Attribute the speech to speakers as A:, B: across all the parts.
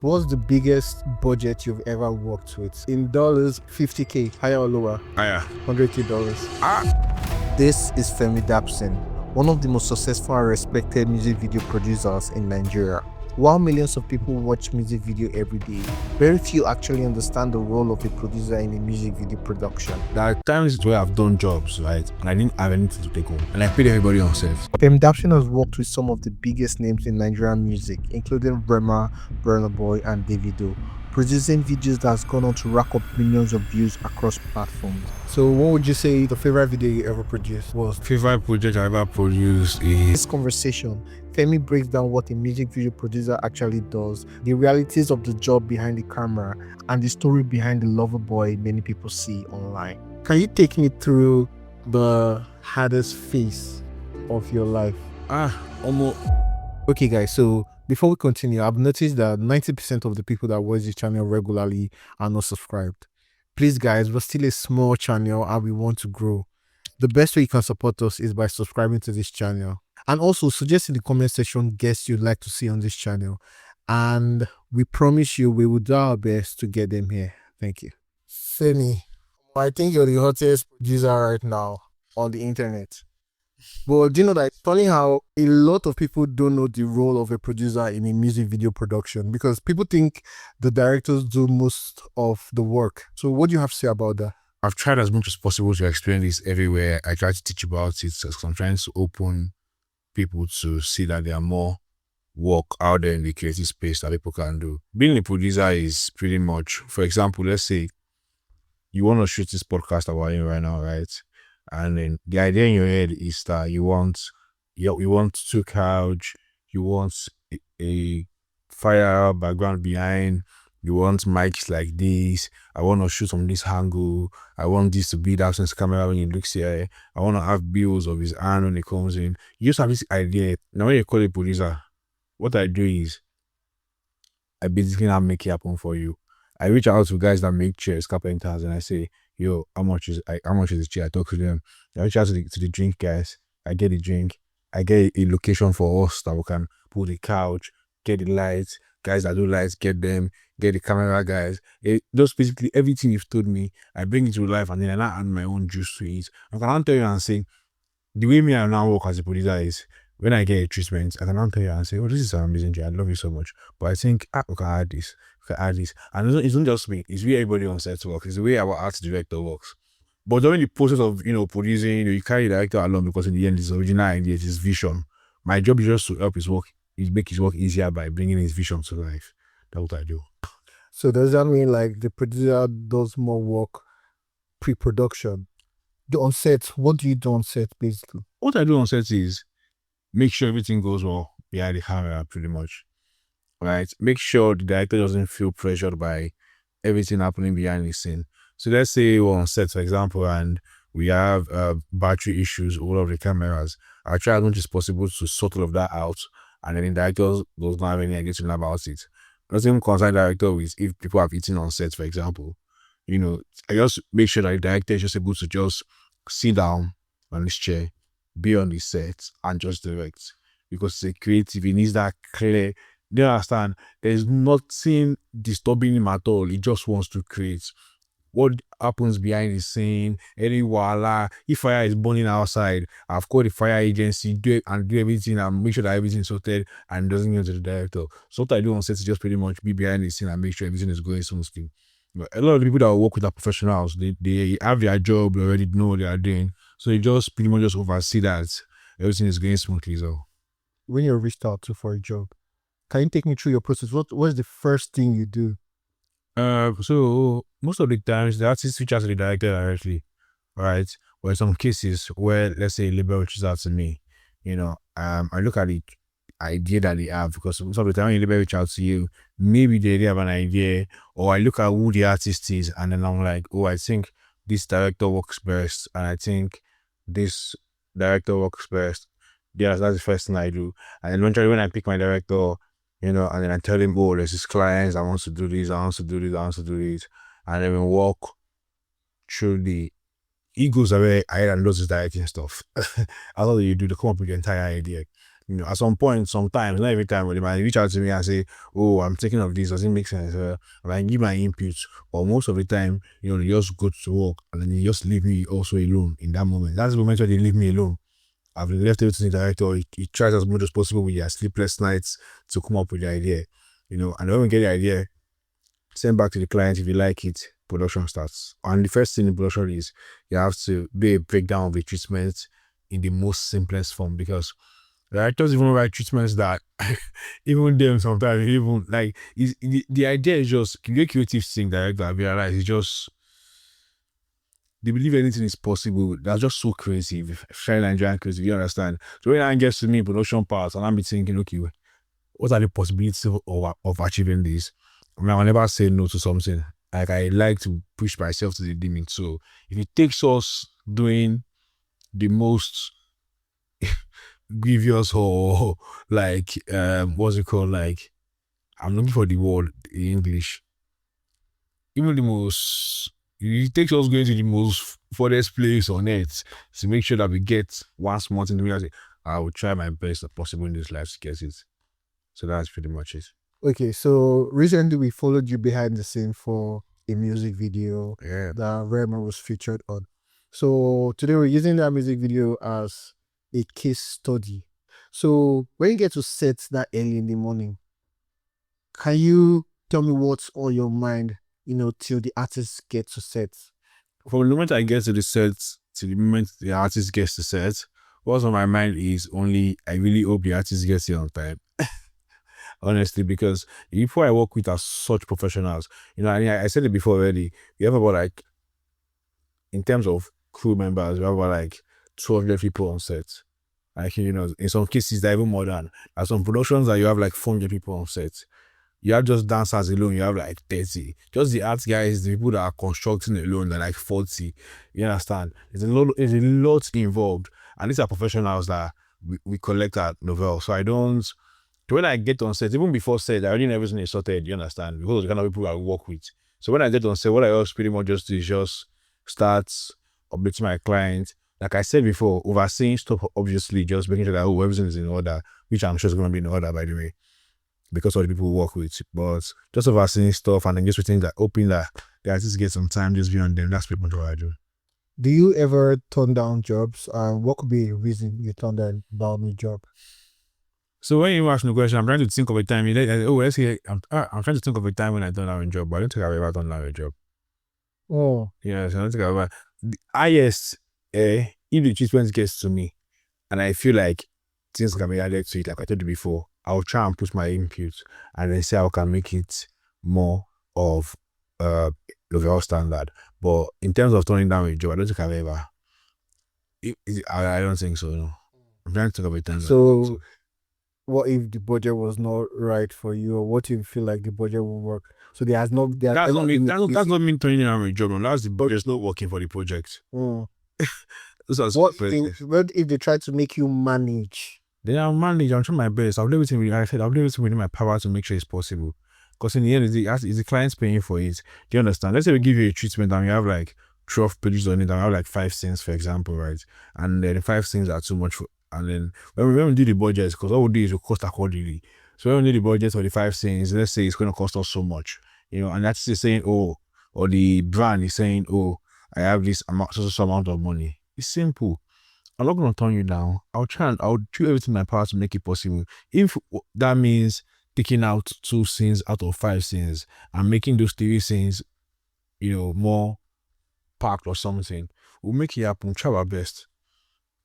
A: What's the biggest budget you've ever worked with? In dollars, 50K, higher or lower?
B: Higher.
A: $100K. This is Femi Dapson, one of the most successful and respected music video producers in Nigeria. While millions of people watch music video every day, very few actually understand the role of a producer in a music video production.
B: There are times where I've done jobs, right, and I didn't have anything to take home, and I paid everybody on set.
A: Femi Dapson has worked with some of the biggest names in Nigerian music, including Rema, Burnaboy, and Davido, producing videos that has gone on to rack up millions of views across platforms. So what would you say the favorite video you ever produced was?
B: Favorite project I ever produced
A: In
B: is
A: this conversation, Femi breaks down what a music video producer actually does, the realities of the job behind the camera, and the story behind the lover boy many people see online. Can you take me through the hardest phase of your life?
B: almost.
A: Okay guys, so before we continue, I've noticed that 90% of the people that watch this channel regularly are not subscribed. Please guys, we're still a small channel and we want to grow. The best way you can support us is by subscribing to this channel. And also suggest in the comment section guests you'd like to see on this channel. And we promise you we will do our best to get them here. Thank you. Femi, I think you're the hottest producer right now on the internet. But do you know that it's funny how a lot of people don't know the role of a producer in a music video production, because people think the directors do most of the work. So what do you have to say about that?
B: I've tried as much as possible to explain this everywhere. I try to teach about it because I'm trying to open people to see that there are more work out there in the creative space that people can do. Being a producer is pretty much, for example, let's say you want to shoot this podcast about you right now, right? And then the idea in your head is that you want two couch, you want a fire background behind, you want mics like this, I want to shoot from this angle, I want this to be Dapson's camera when he looks here, I want to have bills of his hand when he comes in. You just have this idea. Now when you call a producer, what I do is I basically now make it happen for you. I reach out to guys that make chairs, carpenters, and I say, yo, how much is this chair? I talk to them. I reach out to the drink guys. I get the drink. I get a location for us that we can put the couch, get the lights, guys that do lights, get them, get the camera guys. Just basically everything you've told me, I bring it to life, and then I add my own juice to it. I can tell you and say, the way me I now work as a producer is, when I get a treatment, I can now tell you and say, oh, this is an amazing job. I love you so much. But I think, we can add this. We can add this. And it's not just me. It's the way everybody on set works. It's the way our art director works. But during the process of, producing, you carry the director along, because in the end, it's original idea, it's his vision. My job is just to help his work, make his work easier by bringing his vision to life. That's what I do.
A: So does that mean like the producer does more work pre-production? On set, what do you do on set basically?
B: What I do on set is make sure everything goes well behind the camera, pretty much. Right? Make sure the director doesn't feel pressured by everything happening behind the scene. So let's say we're on set, for example, and we have battery issues all of the cameras. I try as much as possible to sort all of that out, and then the director does not have any idea about it. I don't even concern the director with if people have eaten on set, for example. I just make sure that the director is just able to just sit down on his chair, be on the set, and just direct. Because it's a creative, he needs that clear. Do you understand? There's nothing disturbing him at all. He just wants to create. What happens behind the scene, any voila, if fire is burning outside, I've called the fire agency, do everything and make sure that everything's sorted and doesn't go to the director. So what I do on set is just pretty much be behind the scene and make sure everything is going smoothly. But a lot of the people that work with are professionals. They have their job, they already know what they are doing. So they just pretty much just oversee that everything is going smoothly. So
A: when you're reached out to for a job, can you take me through your process? What's the first thing you do?
B: So most of the times the artist reaches out to the director directly, right? Or in some cases where, let's say, a label reaches out to me, I look at the idea that they have, because most of the time when a label reaches out to you, maybe they have an idea, or I look at who the artist is, and then I'm like, oh, I think this director works best, and I think this director works best. Yeah, that's the first thing I do. And eventually when I pick my director, and then I tell him, oh, there's this clients, I want to do this, I want to do this. And then we walk through he goes away, I and does his directing stuff. That's all you do to come up with the entire idea. At some point, sometimes, not every time, but they might reach out to me and say, "Oh, I'm thinking of this. Does it make sense?" I might give my input, or most of the time, they just go to work and then they just leave me also alone in that moment. That's the moment where they leave me alone. I've left everything to the director. He tries as much as possible with their sleepless nights to come up with the idea, and when we get the idea, send back to the client. If you like it, production starts. And the first thing in production is you have to do a breakdown of the treatment in the most simplest form, because directors even write treatments that even them sometimes even like the idea is just the creative thing director I realize is just they believe anything is possible. That's just so crazy. Very Nigerian crazy, you understand? So when I get to me production parts and I'm be thinking, okay, what are the possibilities of achieving this? I mean, I'll never say no to something. Like I like to push myself to the limit. So if it takes us doing the most grievous or like what's it called? Like I'm looking for the word in English. Even the most it takes us going to the most furthest place on earth to make sure that we get one small thing. I will try my best as possible in this life to get it. So that's pretty much it.
A: Okay, so recently we followed you behind the scene for a music video
B: Yeah.
A: that Rema was featured on. So today we're using that music video as a case study. So when you get to set that early in the morning, can you tell me what's on your mind, till the artist get to set?
B: From the moment I get to the set to the moment the artist gets to set, what's on my mind is only I really hope the artist gets here on time. Honestly, because the people I work with are such professionals. I said it before already. We have about like, in terms of crew members, we have about like 200 people on set. Like, in some cases, they're even more than. At some productions that you have like 400 people on set. You have just dancers alone, you have like 30. Just the art guys, the people that are constructing alone, they're like 40. You understand? There's a lot involved. And these are professionals that we collect at Novell. So when I get on set, even before set, I already know everything is sorted, you understand? Because of the kind of people I work with. So when I get on set, what I also pretty much just do is just start updating my client. Like I said before, overseeing stuff, obviously, just making sure that everything is in order, which I'm sure is going to be in order, by the way, because of the people who work with. But just overseeing stuff and then just waiting that, hoping that the artists get some time just beyond them. That's pretty much what I do.
A: Do you ever turn down jobs? What could be a reason you turn down a job?
B: So when you ask me the question, I'm trying to think of a time. Let's say I'm trying to think of a time when I done down a job, but I don't think I've ever done down a job.
A: Oh,
B: Yeah, so I don't think I've ever. The highest, if the treatment gets to me, and I feel like things can be added to it, like I told you before, I'll try and put my input and then see how I can make it more of overall standard. But in terms of turning down a job, I don't think I've ever. I don't think so. No, I'm trying to think of a time.
A: so what if the budget was not right for you, or what if you feel like the budget won't work? So there has not.
B: That's not me turning down a job. No, that's the budget's not working for the project.
A: Mm.
B: What
A: if they try to make you manage?
B: Then I'll manage. I'm trying my best. I'll do everything. I'll do everything within my power to make sure it's possible. Because in the end, it's the client's paying for it. Do you understand? Let's say we give you a treatment and you have like 12 pages on it and you have like 5 cents, for example, right? And then the 5 cents are too much and then when we do the budget, because all we do is we cost accordingly. So when we do the budget for the 5 cents, let's say it's going to cost us so much, and that's just saying, oh, or the brand is saying, oh, I have this amount, so amount of money. It's simple. I'm not going to turn you down. I'll do everything in my power to make it possible. If that means taking out 2 scenes out of 5 scenes and making those 3 scenes, more packed or something, we'll make it happen. Try our best.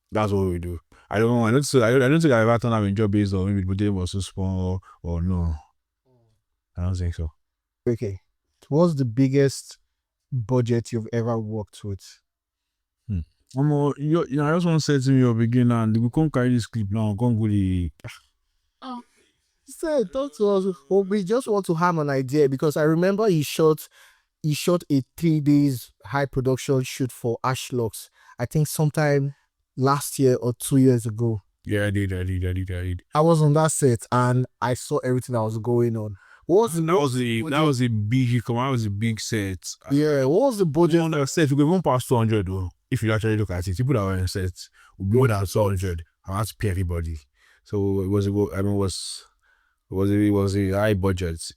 B: That's what we do. I don't know. I don't think I've ever done a job based on maybe the budget was so small or no. I don't think so.
A: Okay. What's the biggest budget you've ever worked with?
B: I just want to say to me your beginner and we can't carry this clip now. Can't go the.
A: Say, talk to us. Well, we just want to have an idea because I remember he shot a 3 days high production shoot for Ashlocks. I think sometime last year or 2 years ago.
B: Yeah, I did.
A: I was on that set and I saw everything that was going on.
B: That was a big set.
A: Yeah, what was the budget?
B: On that set, we go even past 200 though. If you actually look at it, people that were in sets will be more than 200. I have to pay everybody. So it was a high budget,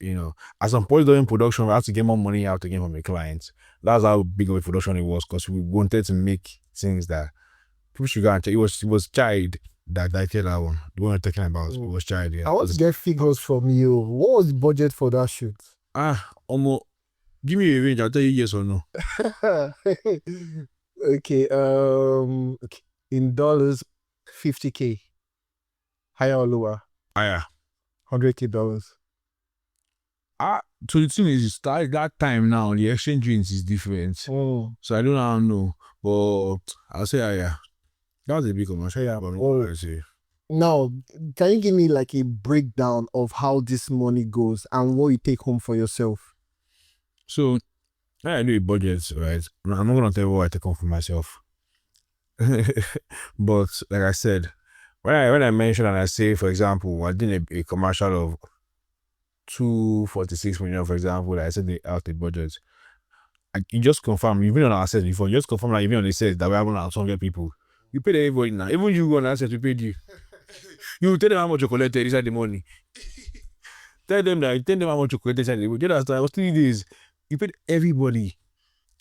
B: At some point during production, we had to get more money out again from the clients. That's how big of a production it was, because we wanted to make things that people should go and check. It was Child that directed that one. The one we're talking about, it was Child, yeah.
A: I want to get figures from you. What was the budget for that shoot?
B: Almost. Give me a range, I'll tell you yes or no.
A: Okay, okay. In dollars, 50K. Higher or lower?
B: Yeah.
A: $100K.
B: So the thing is, that time now, the exchange rates is different.
A: Oh.
B: So I don't know, but I'll say yeah. That was a big commercial, yeah, but I'll say.
A: Now, can you give me like a breakdown of how this money goes and what you take home for yourself?
B: So, when I do a budget, right, I'm not going to tell you what I take home for myself. But, like I said, when I mention and I say, for example, I did a commercial of 246 million, for example, I said the out the budget. You just confirm, you've been on our set before, you just confirm that you've been on the set that we have 100 people. You paid everybody now. Even you go on our set, we paid you. You tell them how much you collected inside the money. Tell them how much you collected inside the money. It was 3 days. You paid everybody.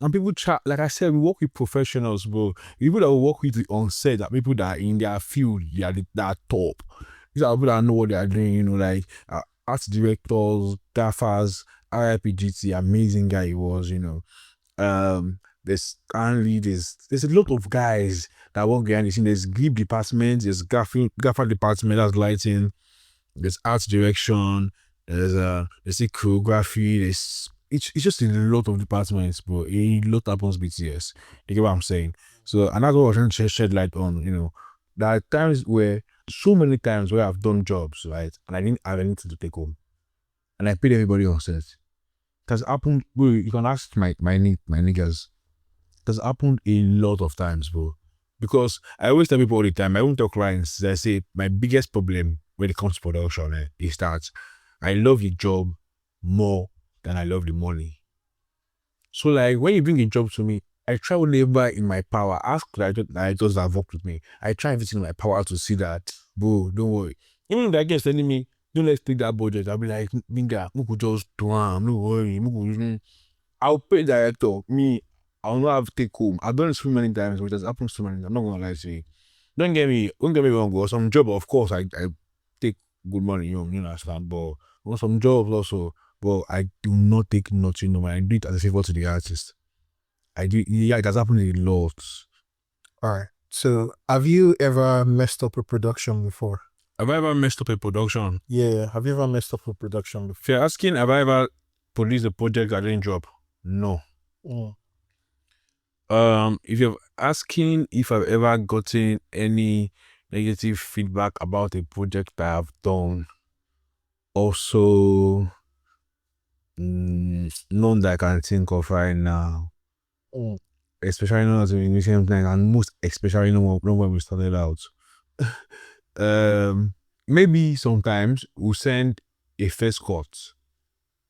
B: And people chat, like I said, we work with professionals, bro. People that we work with on set, that people that are in their field, they are top. These are people that know what they are doing, like art directors, gaffers, RIPGT, amazing guy he was, There's Stanley, there's a lot of guys that work behind the scene. There's grip department, there's gaffer department, that's lighting, there's art direction, there's choreography, it's just a lot of departments, bro. A lot happens BTS. You get what I'm saying? So, and that's what I was trying to shed light on, There are times so many times where I've done jobs, right? And I didn't have anything to take home. And I paid everybody on set. It has happened, bro. You can ask my niggas. It has happened a lot of times, bro. Because I always tell people all the time, I won't tell clients, I say my biggest problem when it comes to production is that I love the job more than I love the money. So like when you bring a job to me, I try whatever in my power. Ask directors that have worked with me. I try everything in my power to see that, bro, don't worry. Even if that guy's telling me, don't let's take that budget, I'll be like, Minga, we could just do it, no worry. I'll pay director, I'll not have to take home. I've done it so many times, which has happened so many times. I'm not gonna lie to you. Don't get me wrong, bro. Some job, of course, I take good money, you understand, but on some jobs also, but I do not take nothing, no man. I do it as a favor to the artist. It has happened a lot.
A: Alright. So have you ever messed up a production before?
B: Have I ever messed up a production?
A: Yeah, have you ever messed up a production before?
B: If you're asking, have I ever produced a project I didn't drop? No. If you're asking if I've ever gotten any negative feedback about a project that I've done, also none that I can think of right now. Especially not at the same time, and most especially not when we started out. Maybe sometimes we'll send a first cut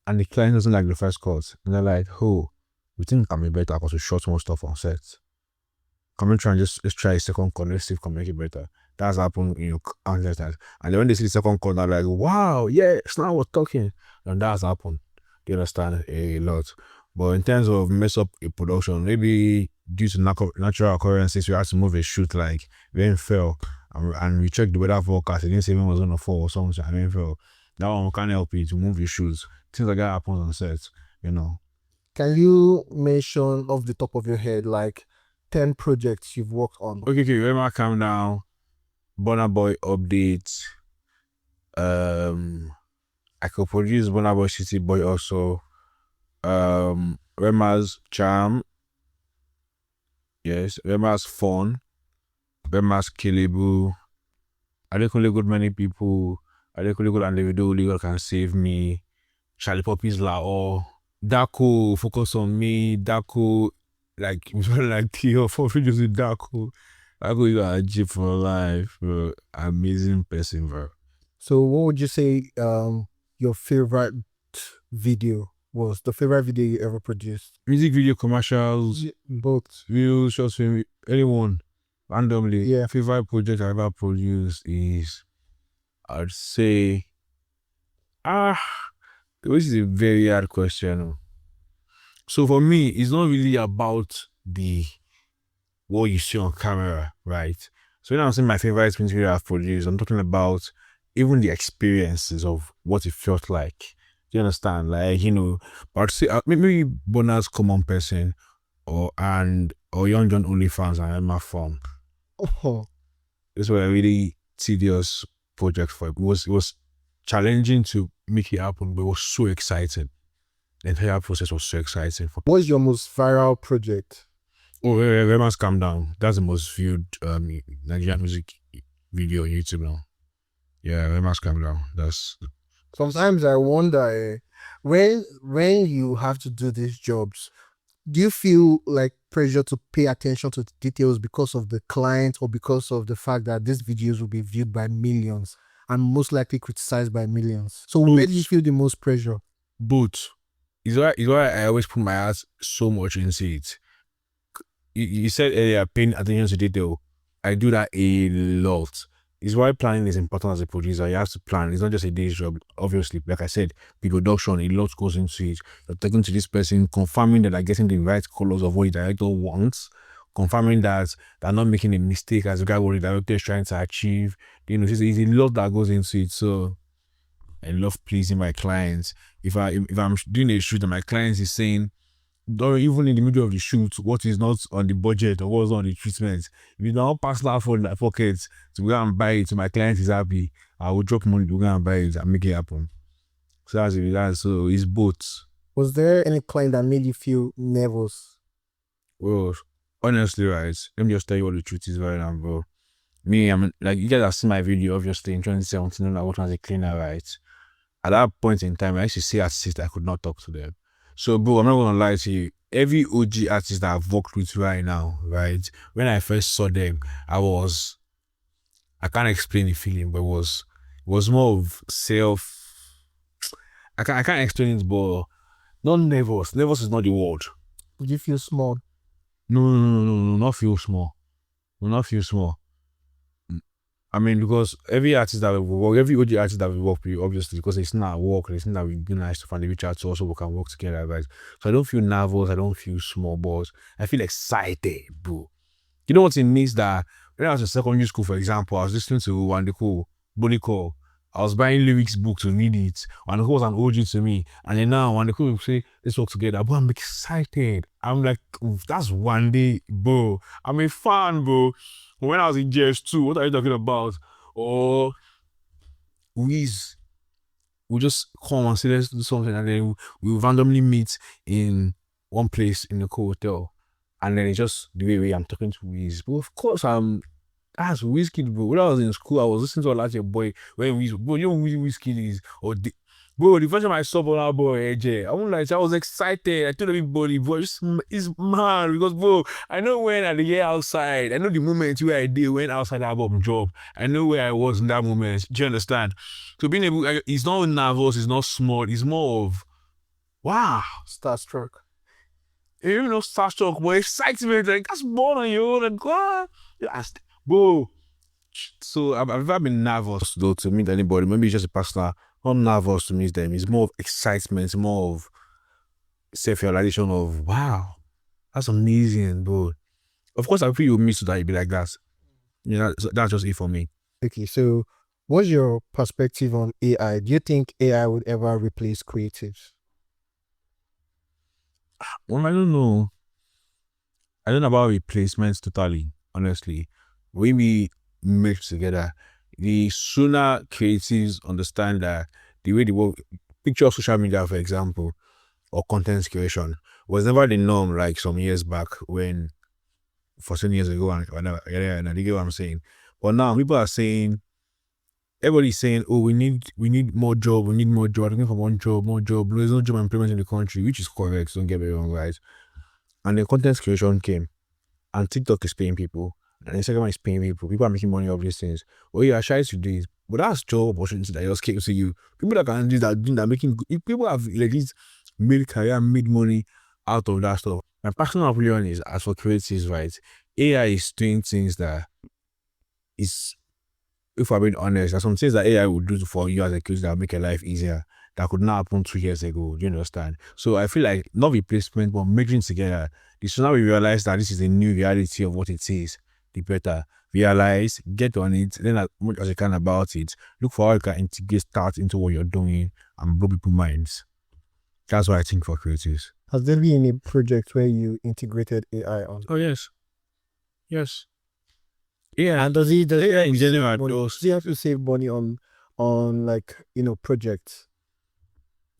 B: and the client doesn't like the first cut, and they're like, oh, we think it can be better because we shot more stuff on set. Can we try and just try a second cut, let's see if we can make it better. That's happened, and then when they see the second cut, they're like, wow, yeah, it's not what talking. And that's happened. You understand a lot. But in terms of mess up a production, maybe due to natural occurrences, we had to move a shoot, like rain fell, and we checked the weather forecast. It didn't say when it was gonna fall or something, and rain fell. That one can't help you to move your shoes. Things like that happens on set,
A: Can you mention off the top of your head like 10 projects you've worked on?
B: Okay, Rema, calm down. Burnaboy updates. I could produce Burnaboy City Boy also. Rema's Charm. Yes, Rema's Fun. Rema's Kilibu. Adekunle Good Many People. Adekunle Good and Davido Legal Can Save Me. Charlie Poppy's Lao. Daco, Focus on Me. Daco, like 3 or 4 videos with Daco. Daco, you are a G for life, bro. Amazing person, bro.
A: So what would you say your favorite video was? The favorite video you ever produced?
B: Music video, commercials,
A: both.
B: Reels, short film, anyone, randomly.
A: Yeah.
B: Favorite project I ever produced is I'd say ah, this is a very hard question. Oh. So for me, it's not really about the what you see on camera, right? So when I'm saying my favorite material I've produced, I'm talking about even the experiences of what it felt like. Do you understand? Like, but I'd say maybe Bonner's Common Person or Young John OnlyFans and Emma Farm.
A: Oh,
B: This was a really tedious project for it. It was challenging to make it happen, but it was so exciting. The entire process was so exciting.
A: what's your most viral project?
B: Oh, Rema's Calm Down. That's the most viewed Nigerian music video on YouTube now. Yeah, Rema's Calm Down. That's
A: Sometimes I wonder when you have to do these jobs, do you feel like pressure to pay attention to the details because of the client or because of the fact that these videos will be viewed by millions and most likely criticized by millions? So where do you feel the most pressure?
B: both. Is why I always put my heart so much into it. You said earlier, paying attention to detail. I do that a lot. It's why planning is important as a producer. You have to plan. It's not just a day's job. Obviously, like I said, pre-production, a lot goes into it. You're talking to this person, confirming that they're getting the right colors of what the director wants, confirming that they're not making a mistake as regard what the director is trying to achieve. There's a lot that goes into it. So I love pleasing my clients. If I'm doing a shoot and my client is saying, or even in the middle of the shoot, what is not on the budget or what's on the treatment. If you don't pass that phone in my pocket to go and buy it, so my client is happy, I will drop money to go and buy it and make it happen. So that's it. So it's both.
A: Was there any client that made you feel nervous?
B: Well, honestly, right, let me just tell you what the truth is right now, bro. Me, I'm like, you guys have seen my video, obviously, in 2017, I worked as a cleaner, right? At that point in time, I used to see artists I could not talk to them. So, bro, I'm not gonna lie to you. Every OG artist that I've worked with right now, right? When I first saw them, I can't explain the feeling, but it was more of I can't explain it, but not nervous. Nervous is not the word.
A: Did you feel small?
B: No, no, no, no, no, not feel small. No, not feel small. I mean, because every artist that we work, every OG artist that we work with, obviously, because it's not work, it's not that we do nice to find reach out to us so we can work together, right? So I don't feel nervous, I don't feel small, but I feel excited, bro. You know what it means that when I was in secondary school, for example, I was listening to Wandeko, Boniko. I was buying lyrics book to read it. Wandeko was an OG to me. And then now Wandeko will say, let's work together. But I'm excited. I'm like, "Oof, that's one day, bro. I'm a fan, bro. When I was in JS2, what are you talking about? Or Wiz will just come and say, let's do something. And then we randomly meet in one place in the hotel. And then it's just the way I'm talking to Wiz. But of course, that's Wizkid, bro. When I was in school, I was listening to a lot of boy when Wiz, bro, you know who Wizkid is? Bro, the first time I saw Burnaboy, Boy, AJ, I won't lie, I was excited. I told everybody, bro, it's mad because, bro, I know when I get outside. I know the moment where I did when outside that album job. I know where I was in that moment. Do you understand? So being able, it's not nervous, it's not small, it's more of, wow.
A: Starstruck.
B: Starstruck, boy, excitement, like, that's born on you, like, what? Bro. So I've never been nervous though to meet anybody. Maybe it's just a personal. Not nervous to meet them. It's more of excitement. It's more of self-realization of wow, that's amazing, bro. Of course, I feel you'll meet so that you'd be like that. That's just it for me.
A: Okay, so what's your perspective on AI? Do you think AI would ever replace creatives?
B: Well, I don't know. I don't know about replacements totally, honestly. When we mix together, the sooner creatives understand that the way they work, picture of social media, for example, or content creation, was never the norm like some years back when, 14 years ago, and I get what I'm saying. But now people are saying, everybody's saying, oh, we need more job, we need more job, I'm looking for more job, more job. There's no job employment in the country, which is correct, don't get me wrong, right? And then content creation came, and TikTok is paying people, and Instagram is paying people. People are making money off these things. Well, you are shy to do it, but that's job opportunity that just came to you. People that can do that making if people have like this made career, made money out of that stuff. My personal opinion is, as for creatives, right? AI is doing things that is if I'm being honest, there's some things that AI would do for you as a creator that will make your life easier that could not happen 2 years ago. Do you understand? So I feel like not replacement, but merging together. The sooner we realize that this is a new reality of what it is, the better. Realize, get on it, then as much as you can about it, look for how you can integrate start into what you're doing and blow people's minds. That's what I think for creatives.
A: Has there been a project where you integrated AI on?
B: Oh yes. Yes. Yeah.
A: And does he
B: Yeah, in general,
A: money,
B: those-
A: does he have to save money on like projects?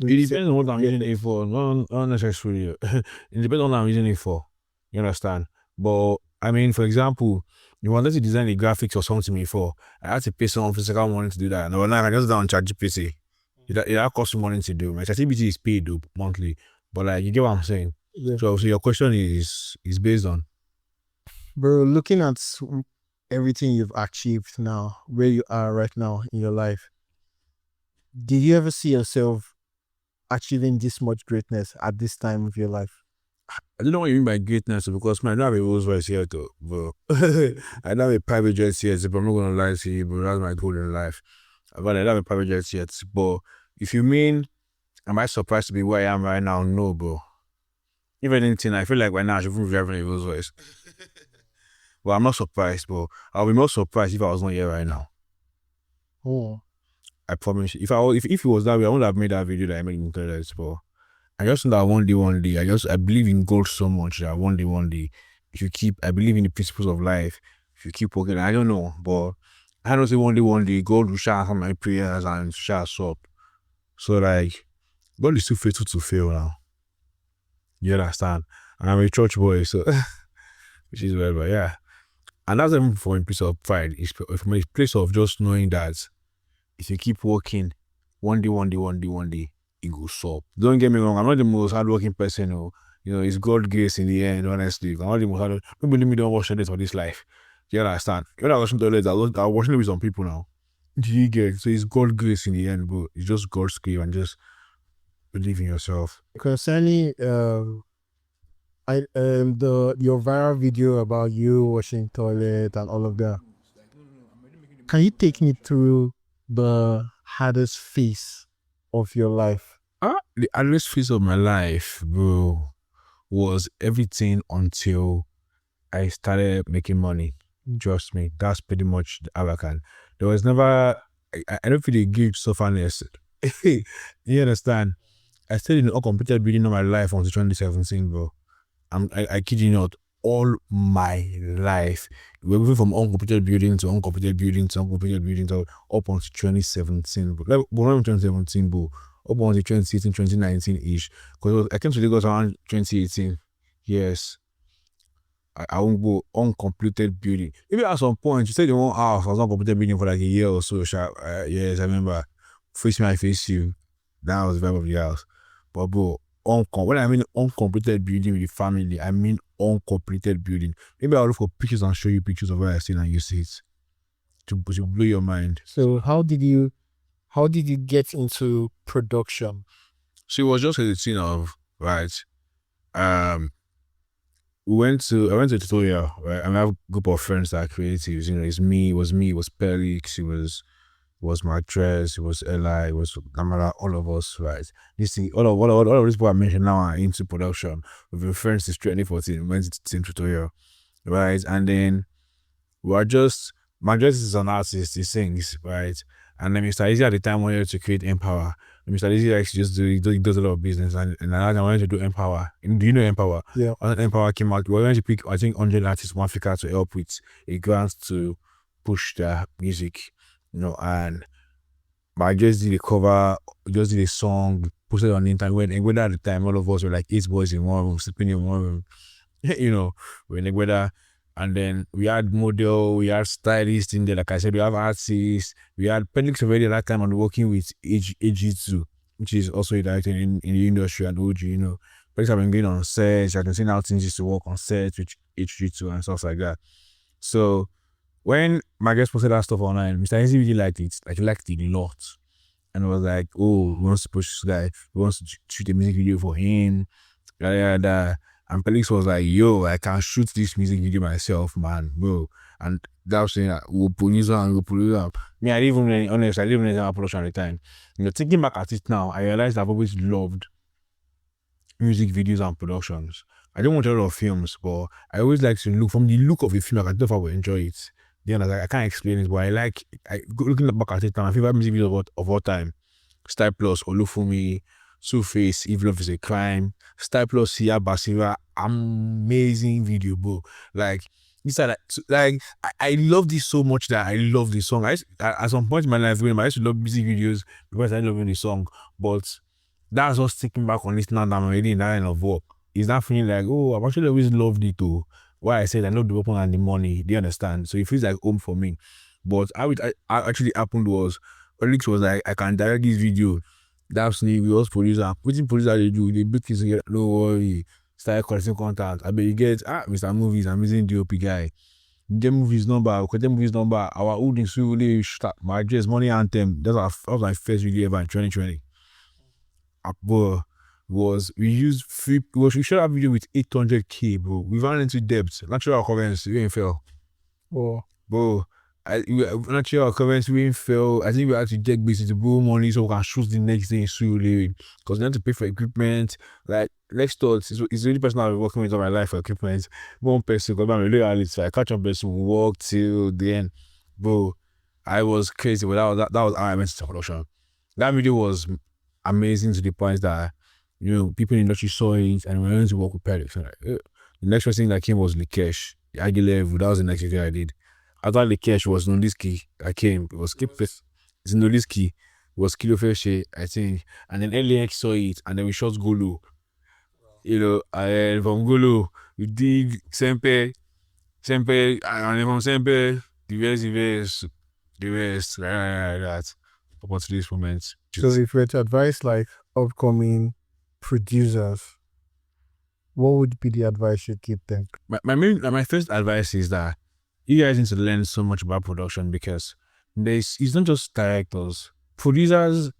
B: It depends on what I'm using it for, not necessarily. It depends on what I'm using it for. You understand? But I mean, for example, you wanted to design the graphics or something before, I had to pay someone physical money to do that. No, now I just down ChatGPT. It costs you money to do. My ChatGPT is paid though, monthly. But like you get what I'm saying.
A: Yeah.
B: So your question is based on,
A: Bro, looking at everything you've achieved now, where you are right now in your life, did you ever see yourself achieving this much greatness at this time of your life?
B: I don't know what you mean by greatness because man, I don't have a Rolls Royce here though, bro. I don't have a private jet yet, but I'm not gonna lie to you, bro. That's my goal in life. But I don't have a private jet yet. But if you mean, am I surprised to be where I am right now? No, bro. If anything, I feel like right now I should be driving a Rolls Royce. But I'm not surprised, bro. I'll be more surprised if I was not here right now.
A: Oh,
B: I promise you. If it was that way, I wouldn't have made that video that I made in toilets, but I just know that one day, I believe in God so much that one day, if you keep, I believe in the principles of life. If you keep working, I don't know, but I don't say one day, God will shall answer my prayers and shall stop. So like, God is too faithful to fail now. You understand? And I'm a church boy, so which is whatever, yeah. And that's even from a place of pride. It's from a place of just knowing that if you keep working, one day, it goes up. Don't get me wrong, I'm not the most hardworking person. It's God grace in the end, honestly. I'm not the most hardworking. Don't believe me, don't wash toilets for this life. You understand? When I was washing toilets, I was washing it with some people now. Do you get? So it's God grace in the end, bro. It's just God's grace and just believe in yourself.
A: concerning your viral video about you washing toilet and all of that, can you take me through the hardest phase of your life?
B: The hardest phase of my life, bro, was everything until I started making money. Trust me, that's pretty much how I can. There was never, I don't feel the guilt sufferness. You understand? I stayed in an uncompleted building all my life until 2017, bro. I kid you not, all my life. We're moving from uncompleted building to uncompleted building to uncompleted building to up until 2017, bro. Like, well, not 2017, bro. Up until 2018, 2019-ish. Because I came to Lagos around 2018. Yes. I won't go uncompleted building. Maybe at some point, you said you want house, I was uncompleted building for like a year or so. Yes, I remember. Face me, I face you. That was the vibe of the house. But bro, when I mean uncompleted building with the family, I mean uncompleted building. Maybe I'll look for pictures and show you pictures of where I see and you see it. To blow your mind.
A: So how did you get into production?
B: So it was just a thing of, right, I went to a tutorial, right? And I have a group of friends that are creatives. It was Pelix, it was Martrez, it was Eli, it was Namara, all of us, right? This thing, all of these people I mentioned now are into production. We've been friends since 2014, went to the same tutorial, right? And then Martrez is an artist, he sings, right? And then Mr. Easy at the time wanted to create Empower. Mr. Easy actually he does a lot of business, and I wanted to do Empower. Do you know Empower?
A: Yeah.
B: When Empower came out, we were going to pick, I think, 100 artists from Africa to help with a grant to push their music, and I just did a cover, just did a song, posted on the internet. And at the time, all of us were like 8 boys in one room, sleeping in one room, we're in Ecuador. And then we had model, we had stylists in there. Like I said, we have artists. We had Pelix already at that time and working with AG2, which is also a director in the industry and OG, Pelix have been going on sets. I've been seeing how things used to work on sets with HG2 and stuff like that. So when my guest posted that stuff online, Mr. Easy really liked it. Like, he liked it a lot. And I was like, oh, we want to push this guy. We want to shoot a music video for him. And Felix was like, yo, I can shoot this music video myself, man, bro. And Dapson will produce and will produce am. Me, I didn't even honest, I didn't even know production at the time. Thinking back at it now, I realized I've always loved music videos and productions. I don't watch a lot of films, but I always like to look from the look of a film. I can tell if I will enjoy it. Then I can't explain it, but looking back at it now. My favorite music video of all time: Style Plus, Olufumi, Two Face, If Love Is a Crime, Style Plus, Sia Basira, amazing video, bro. Like these are I love this so much that I love this song. At some point in my life, when I used to love music videos because I love the song, but that's us thinking back on this now that I'm already in that line of work. It's not feeling like, oh, I've actually always loved it too. Why I said I love the weapon and the money, do you understand? So it feels like home for me. But how it actually happened was, Felix was like, I can direct this video. That's me, we was producer. Which producer they do? They build this together. No worry. Start collecting contact. I bet you get, Mr. Movies, amazing DOP guy. Get movies number, our old in Sule, my address, money anthem. That was my first video ever in 2020. Bro, we shot a video with 800k, bro. We ran into debt. Natural occurrence, we ain't fail.
A: Oh,
B: Bro, natural occurrence, we ain't fail. I think we had to take business to borrow money so we can shoot the next day in Sule. Because we had to pay for equipment. Like, let's start. It's the only person I've been working with all my life for equipment. One person, because I'm a loyalist, so I catch up person, we walk till the end. Bro, I was crazy, but that was how I went to production. That video was amazing to the point that people in the industry saw it and we went to work with Perix. So the next person that came was Likesh, the Aguilev. That was the next video I did. After Likesh was Noliski. I came. It was Noliski. It was Kilo Feshe, I think. And then LAX saw it and then we shot Gulu. And from Gulu we did Sempe, and then from Sempe, the rest, like that. Up until this moment.
A: so if you were to advise like upcoming producers, what would be the advice you'd give them?
B: My first advice is that you guys need to learn so much about production because it's not just directors. Producers,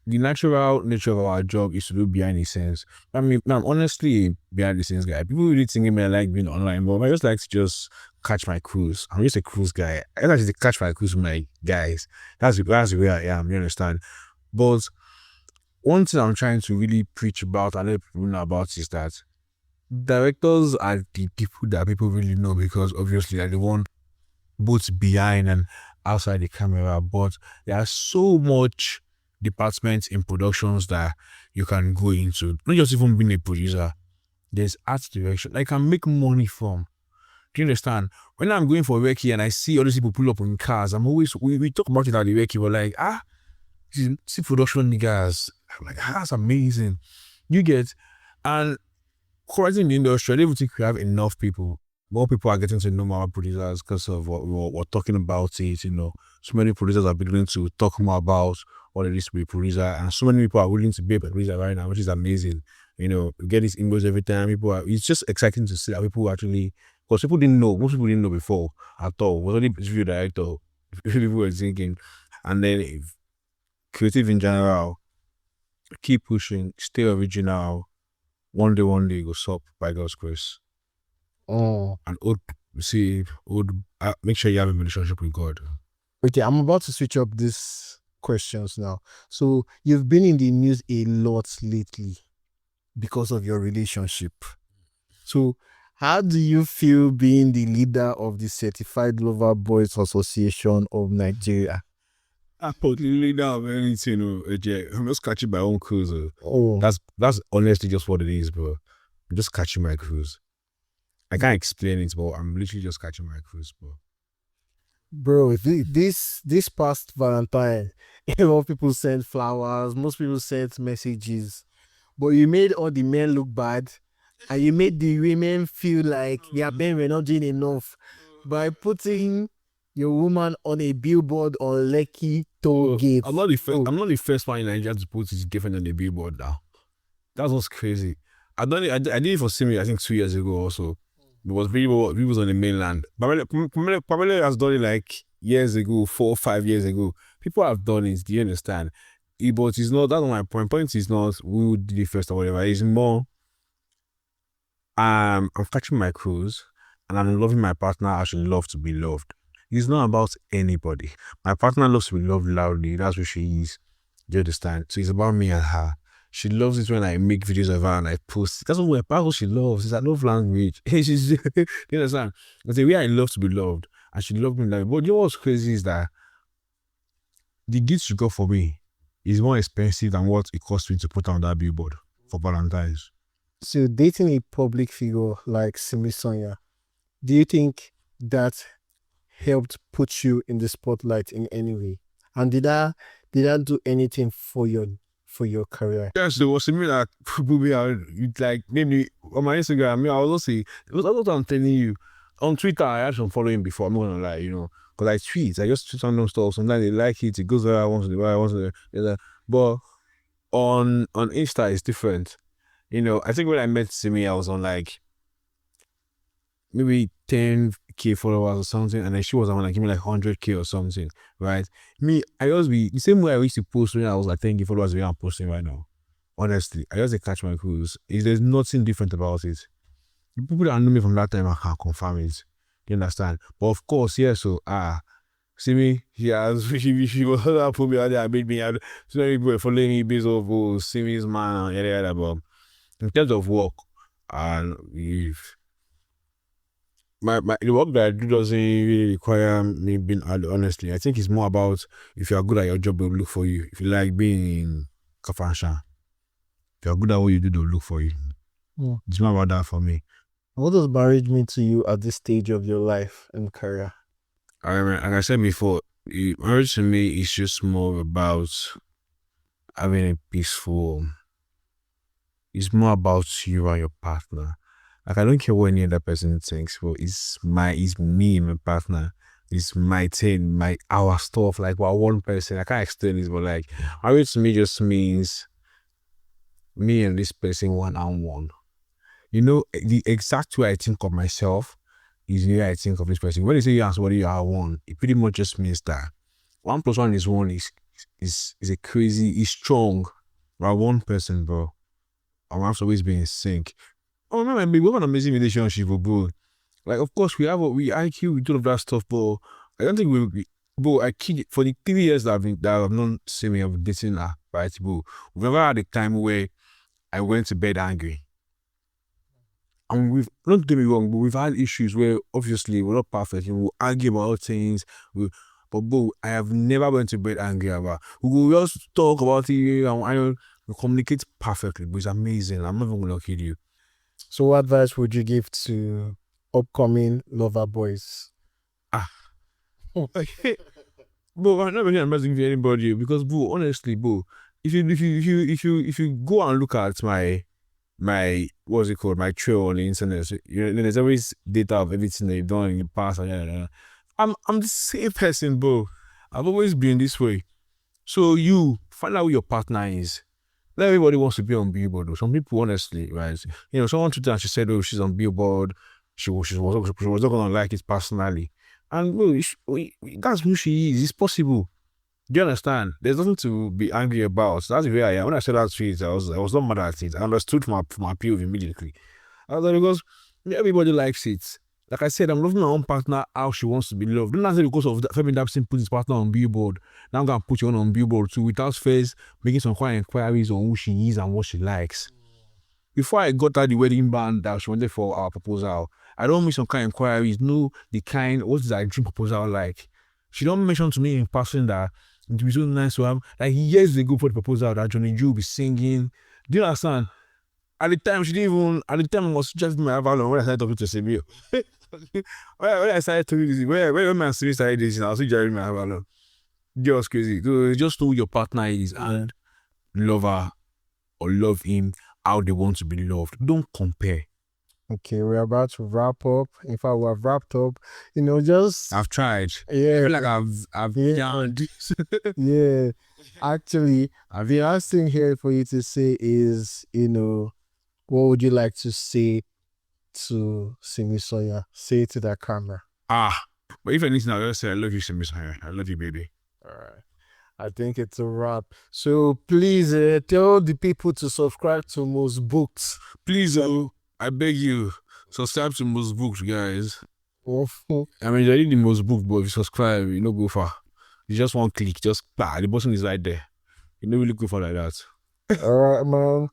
B: the natural nature of our job is to do behind the scenes. I mean, I'm honestly behind the scenes guy. People really think I like being online, but I just like to just catch my cruise. I'm just a cruise guy. I like to catch my cruise with my guys. That's where I am, you understand? But one thing I'm trying to really preach about and let people know about is that directors are the people that people really know because obviously they're the one both behind and outside the camera. But there are so much departments in productions that you can go into. Not just even being a producer. There's art direction that I can make money from. Do you understand? When I'm going for recce and I see all these people pull up in cars, I'm always we talk about it at the recce. We're like, see production niggas. I'm like, that's amazing. You get, and currently in the industry, I don't even think we have enough people. More people are getting to know more producers because of what we're talking about it. So many producers are beginning to talk more about what it is to be a producer, and so many people are willing to be a producer right now, which is amazing. We get these inbox every time. It's just exciting to see that people actually, because most people didn't know before at all. It was only video director, people were thinking, and then creative in general, keep pushing, stay original. One day it goes up by God's grace.
A: Oh,
B: And make sure you have a relationship with God.
A: okay, I'm about to switch up these questions now. So you've been in the news a lot lately because of your relationship. So how do you feel being the leader of the Certified Lover Boys Association of Nigeria?
B: I put literally down anything, I'm just catching my own cruise.
A: Oh,
B: That's honestly just what it is, bro. I'm just catching my cruise. I can't explain it, but I'm literally just catching my cruise,
A: bro, this past Valentine, a lot of people sent flowers, most people sent messages, but you made all the men look bad, and you made the women feel like their men were not doing enough by putting your woman on a billboard on Lekki toll gate.
B: I'm not the first one in Nigeria to put it different than the billboard now. That was crazy. I did it for Simi, I think 2 years ago also. It was people on the mainland. Pamela has done it like years ago, 4 or 5 years ago. People have done it, do you understand? But it's not, that's not my point. Point is not who did it first or whatever. It's more, I'm catching my cruise and I'm loving my partner as she love to be loved. It's not about anybody. My partner loves to be loved loudly. That's who she is. Do you understand? So it's about me and her. She loves it when I make videos of her and I post. That's what she loves. It's her love language. She's, you understand? It's the way I love to be loved. And she loved me like, but you know what's crazy is that the gift she got for me is more expensive than what it cost me to put on that billboard for Valentine's.
A: So dating a public figure like Simi Sonia, do you think that helped put you in the spotlight in any way? And did that do anything for your career?
B: Yes, there was something that probably like maybe on my Instagram. I mean, I was also say it was also what I'm telling you. On Twitter, I had some following before. I'm not gonna lie, because I tweet. I just tweet random stuff. Sometimes they like it. It goes where I want to. Where I want to. But on Insta, it's different. I think when I met Simi, I was on like maybe 10K followers or something, and then she was on like give me like 100K or something, right? Me, I just be the same way I used to post when I was like 10K followers. Where I'm posting right now. Honestly, I just catch my cruise. There's nothing different about it. The people that know me from that time, I can confirm it. You understand? But of course, yeah. So see me, she was put me out there. I made me out. So many people were following me based off see me's man and yada. But in terms of work, and if my the work that I do doesn't really require me being honestly. I think it's more about if you are good at your job, they'll look for you. If you like being in Kafansha, if you're good at what you do, they'll look for you.
A: Yeah.
B: It's more about that for me.
A: What does marriage mean to you at this stage of your life and career?
B: I remember, like I said before, marriage to me is just more about having a peaceful. It's more about you and your partner. Like I don't care what any other person thinks, but it's me and my partner. It's my thing, our stuff. Like we're one person. I can't explain this, but like marriage to me just means me and this person one on one. The exact way I think of myself is the way I think of this person. When they say you and somebody you are one, it pretty much just means that 1 + 1 is 1 is a crazy, is strong. We're one person, bro. And we have to always be in sync. Oh, remember, we have an amazing relationship, bro. Like, of course, we IQ, we do all of that stuff, but I don't think bro, I kid for the 3 years that I've known Simi, I've been dating her, right, bro. We've never had a time where I went to bed angry. And don't get me wrong, but we've had issues where obviously we're not perfect. We'll argue about things. But bro, I have never went to bed angry about. We will just talk about it and we communicate perfectly. But it's amazing. I'm not even gonna kid you.
A: So what advice would you give to upcoming lover boys?
B: Bro, I'm not really advising for anybody because bro, honestly, bro, if you go and look at my what's it called, my trail on the internet, so, there's always data of everything that you've done in the past. I'm the same person, bro. I've always been this way. So you find out who your partner is. Not everybody wants to be on Billboard, though. Some people, honestly, right? Someone tweeted and she said, "Oh, she's on Billboard. She was not gonna like it personally." And bro, that's who she is. It's possible. Do you understand? There's nothing to be angry about. So that's where I am. When I said that tweet, I was not mad at it. I understood from my POV immediately. I was like, because everybody likes it. Like I said, I'm loving my own partner how she wants to be loved. Don't say because of that, Femi Dapson put his partner on Billboard. Now I'm gonna put you on Billboard too, without first making some quiet inquiries on who she is and what she likes. Before I got her the wedding band that she wanted for our proposal, I don't make some kind of inquiries. Know what is our dream proposal like? She don't mention to me in person that it would be so nice to have, like years ago for the proposal that Johnny Jew will be singing. Do you understand? At the time, I was just my Avalon when I started talking to Sebio. when I started talking to this, when my Sebio started this, I was still Jerry my Avalon. Just crazy. So just know who your partner is and love her or love him how they want to be loved. Don't compare.
A: Okay, we're about to wrap up. In fact, we have wrapped up. Just
B: I've tried.
A: yeah.
B: I feel like I've yarned.
A: Yeah. Actually, the last thing here for you to say is, what would you like to say to Simi Soya? Say it to that camera.
B: But if anything, I'll just say I love you, Simi Soya. I love you, baby.
A: All right. I think it's a wrap. So please tell the people to subscribe to Mostbooked.
B: Please, I beg you, subscribe to Mostbooked, guys. I mean, you're the most booked, but if you subscribe, you know, go far. You just one click, just the button is right there. You don't really go for like that.
A: All right, man.